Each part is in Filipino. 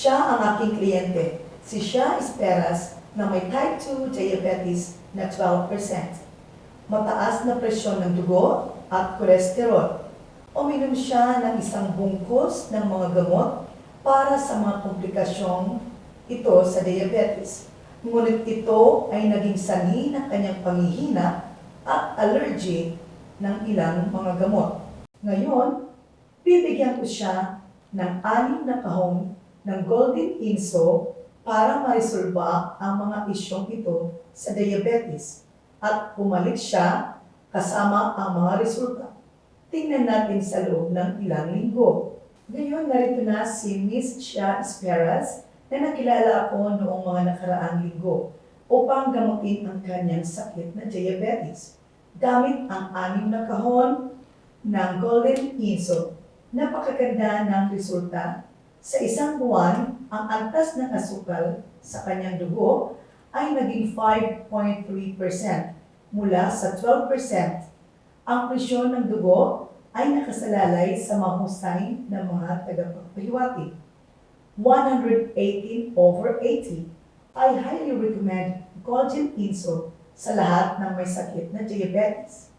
Siya ang aking kliyente, si Sha Esperas na may type 2 diabetes na 12%, mataas na presyon ng dugo at kolesterol. Uminom siya ng isang bungkus ng mga gamot para sa mga komplikasyong ito sa diabetes. Ngunit ito ay naging sanhi ng kanyang panghihina at allergy ng ilang mga gamot. Ngayon, bibigyan ko siya ng 6 na kahon ng Golden Inso para maresolba ang mga isyong ito sa diabetes at bumalik siya kasama ang mga resulta. Tingnan natin sa loob ng ilang linggo. Ngayon, narito na si Miss Sha Esperas na nakilala ako noong mga nakaraang linggo upang gamutin ang kanyang sakit na diabetes gamit ang 6 na kahon ng Golden Inso. Napakaganda ng resulta. Sa isang buwan, ang antas ng asukal sa kanyang dugo ay naging 5.3% mula sa 12%. Ang presyon ng dugo ay nakasalalay sa mahusay na mga tagapagpahiwatig. 118/80. I highly recommend Golden Inso sa lahat ng may sakit na diabetes.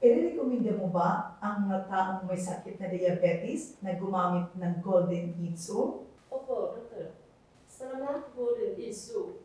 Irerekomenda mo ba ang mga taong may sakit na diabetes na gumamit ng Golden Inso? Opo, doktor. Salamat Golden Inso.